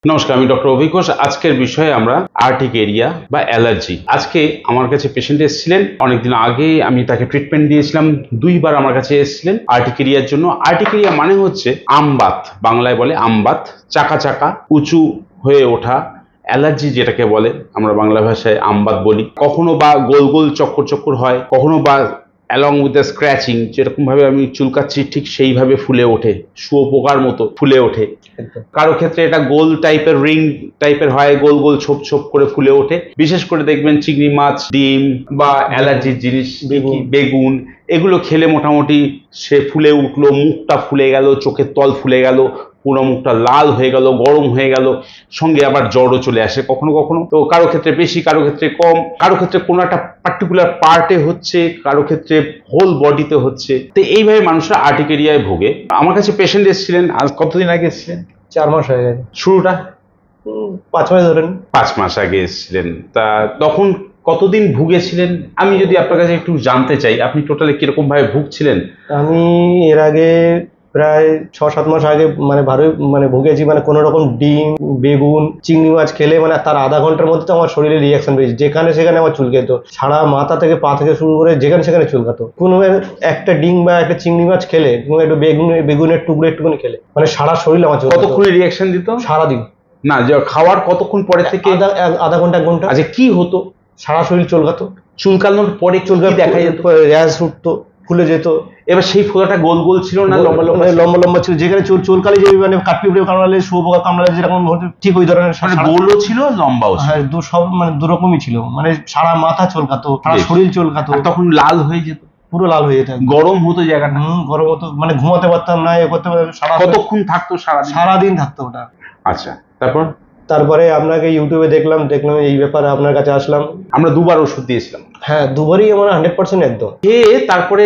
নমস্কার, আমি ডক্টর অভিক ঘোষ। আজকের বিষয়ে আমরা আর্টিকেরিয়া বা অ্যালার্জি। আজকে আমার কাছে পেশেন্ট এসেছিলেন, অনেকদিন আগে আমি তাকে ট্রিটমেন্ট দিয়েছিলাম। দুইবার আমার কাছে এসেছিলেন আর্টিকেরিয়ার জন্য। আর্টিকেরিয়া মানে হচ্ছে আমবাত, বাংলায় বলে আমবাত, চাকা চাকা উঁচু হয়ে ওঠা। অ্যালার্জি যেটাকে বলে আমরা বাংলা ভাষায় আমবাত বলি। কখনো বা গোল গোল চক্কর চক্কর হয়, কখনো বা অ্যালং উইথ দ্য স্ক্র্যাচিং, যেরকম ভাবে আমি চুলকাচ্ছি ঠিক সেইভাবে ফুলে ওঠে, শুয়োপোকার মতো ফুলে ওঠে। কারো ক্ষেত্রে এটা গোল টাইপের, রিং টাইপের হয়, গোল গোল ছোপ ছোপ করে ফুলে ওঠে। বিশেষ করে দেখবেন চিংড়ি মাছ, ডিম বা অ্যালার্জির জিনিস, বেগুন, এগুলো খেলে মোটামুটি সে ফুলে উঠলো, মুখটা ফুলে গেল, চোখের তল ফুলে গেল, পুরো মুখটা লাল হয়ে গেল, গরম হয়ে গেল, সঙ্গে আবার জ্বরও চলে আসে কখনো কখনো। তো কারো ক্ষেত্রে বেশি, কারো ক্ষেত্রে কম, কারো ক্ষেত্রে কোনো একটা পার্টিকুলার পার্টে হচ্ছে, কারো ক্ষেত্রে হোল বডিতে হচ্ছে। তো এইভাবে মানুষরা আর্টিকেরিয়ায় ভোগে। আমার কাছে পেশেন্ট এসেছিলেন, আজ কতদিন আগে এসেছিলেন? 4 মাস হয়ে গেছে। শুরুটা 5 মাস ধরেন। 5 মাস আগে এসেছিলেন। তা তখন কতদিন ভুগেছিলেন? আমি যদি আপনার কাছে একটু জানতে চাই, আপনি টোটালি কিরকম ভাবে ভুগছিলেন? আমি এর আগে প্রায় 6-7 মাস আগে ভালোই ভুগেছি। কোনো রকম ডিম, বেগুন, চিংড়ি মাছ খেলে তার আধা ঘন্টার মধ্যে তো আমার শরীরে রিয়াকশন পেয়েছি। যেখানে সেখানে আমার চুলকাতো, সারা মাথা থেকে পা থেকে শুরু করে যেখানে সেখানে চুলকাতো। কোনো একটা ডিম বা একটা চিংড়ি মাছ খেলে, একটু বেগুনের টুকরো একটুখানি খেলে, সারা শরীর আমার চুলকাতো। কতক্ষণে রিয়াকশন দিত? সারাদিন না, যে খাওয়ার কতক্ষণ পরে থেকে? আধা ঘন্টা 1 ঘন্টা। আচ্ছা, কি হতো? সারা শরীর চুলকাতো। চুলকানোর পরে চুলকাতে দেখা যেত, র্যাশ উঠতো, ফুলে যেত। এবার সেই ফোঁটাটা গোল গোল ছিল না লম্বা লম্বা? লম্বা লম্বা ছিল। যেখানে চুলকালে যে কাঠপিঁপড়ে কামড়ালে, শুয়োপোকা কামড়ালে যেরকম ঠিক ওই ধরনের গোলও ছিল, লম্বাও ছিল। হ্যাঁ, সব দুরকমই ছিল। সারা মাথা চুলকাতো, সারা শরীর চুলকাতো। তখন লাল হয়ে যেত, পুরো লাল হয়ে যেত, গরম হতো জায়গাটা। গরম হতো, ঘুমাতে পারতাম না, এ করতে পারতাম। কতক্ষণ থাকতো? সারাদিন থাকতো ওটা। আচ্ছা, তারপরে আপনাকে ইউটিউবে দেখলাম এই ব্যাপারে আপনার কাছে আসলাম। আমরা 2বার ওষুধ দিয়েছিলাম। হ্যাঁ, দুবারই আমার 100% একদম। তারপরে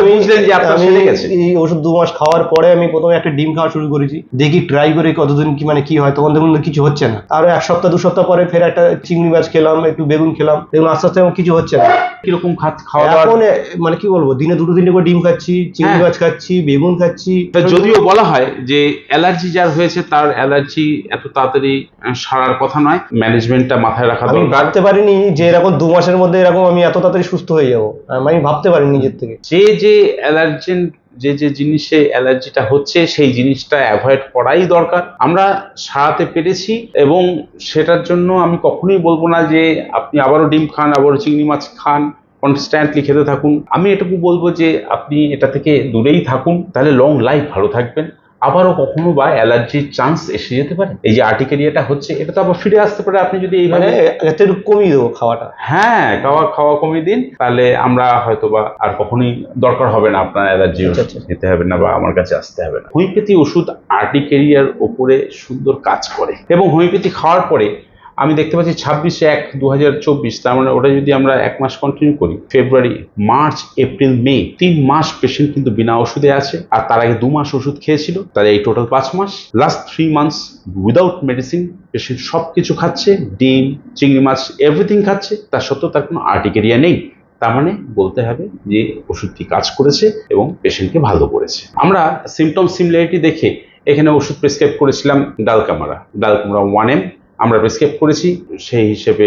বুঝলেন যে আপনার সেরে গেছে? এই ওষুধ 2 মাস খাওয়ার পরে আমি প্রথমে একটা ডিম খাওয়া শুরু করেছি, দেখি ট্রাই করে কতদিন কি হয়। তখন দেখুন কিছু হচ্ছে না। আর 1 সপ্তাহ 2 সপ্তাহ পরে ফের একটা চিংড়ি মাছ খেলাম, একটু বেগুন খেলাম, দেখুন আস্তে আস্তে কিছু হচ্ছে না। কিরকম খাওয়া দাওয়া? এখন কি বলবো, দিনে 2-3টে করে ডিম খাচ্ছি, চিংড়ি মাছ খাচ্ছি, বেগুন খাচ্ছি। যদিও বলা হয় যে অ্যালার্জি যার হয়েছে তার অ্যালার্জি এত তাড়াতাড়ি সারার কথা নয়, ম্যানেজমেন্টটা মাথায় রাখা দরকার। আমি ভাবতে পারিনি যে এরকম 2 মাসের মধ্যে এরকম আমি এত তাড়াতাড়ি সুস্থ হয়ে যাবো। আমি ভাবতে পারিনি নিজের থেকে। যে অ্যালার্জেন, যে জিনিসে অ্যালার্জিটা হচ্ছে সেই জিনিসটা অ্যাভয়েড করাই দরকার। আমরা সারাতে পেরেছি, এবং সেটার জন্য আমি কখনোই বলবো না যে আপনি আবারও ডিম খান, আবারও চিংড়ি মাছ খান, কনস্ট্যান্টলি খেতে থাকুন। আমি এটুকু বলবো যে আপনি এটা থেকে দূরেই থাকুন, তাহলে লং লাইফ ভালো থাকবেন। আবারও কখনো বা অ্যালার্জির চান্স এসে যেতে পারে। এই যে আর্টিকেরিয়াটা হচ্ছে, এটা তো আবার ফিরে আসতে পারে। আপনি যদি এইভাবে একটু কমিয়ে দেবো খাওয়াটা। হ্যাঁ, খাওয়া কমিয়ে দিন, তাহলে আমরা হয়তো বা আর কখনোই দরকার হবে না আপনার অ্যালার্জি নিতে হবে না, বা আমার কাছে আসতে হবে না। হোমিওপ্যাথি ওষুধ আর্টিকেরিয়ার ওপরে সুন্দর কাজ করে, এবং হোমিওপ্যাথি খাওয়ার পরে আমি দেখতে পাচ্ছি 26/1/2024, তার মানে ওটা যদি আমরা 1 মাস কন্টিনিউ করি, ফেব্রুয়ারি, মার্চ, এপ্রিল, মে, 3 মাস পেশেন্ট কিন্তু বিনা ওষুধে আছে। আর তার আগে 2 মাস ওষুধ খেয়েছিল, তাহলে এই টোটাল 5 মাস। Last 3 months without medicine patient সবকিছু খাচ্ছে, ডিম, চিংড়ি মাছ, এভরিথিং খাচ্ছে, তার সত্ত্বেও তার কোনো আর্টিকেরিয়া নেই। তার মানে বলতে হবে যে ওষুধটি কাজ করেছে এবং পেশেন্টকে ভালো করেছে। আমরা সিমটম সিমিলারিটি দেখে এখানে ওষুধ প্রেসক্রাইব করেছিলাম। ডালকামারা 1M আমরা প্রেসক্রাইব করেছি, সেই হিসেবে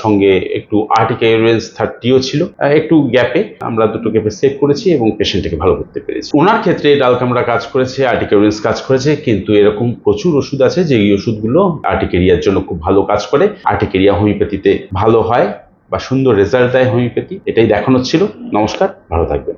সঙ্গে একটু আর্টিকেরিয়াস 30ও ছিল। একটু গ্যাপে আমরা দুটোকে প্রেসক্রাইব করেছি এবং পেশেন্টকে ভালো করতে পেরেছি। ওনার ক্ষেত্রে ডালকামারা কাজ করেছে, আর্টিকেরিয়াস কাজ করেছে, কিন্তু এরকম প্রচুর ওষুধ আছে যে এই ওষুধগুলো আর্টিকেরিয়ার জন্য খুব ভালো কাজ করে। আর্টিকেরিয়া হোমিওপ্যাথিতে ভালো হয় বা সুন্দর রেজাল্ট দেয় হোমিওপ্যাথি, এটাই দেখানো ছিল। নমস্কার, ভালো থাকবেন।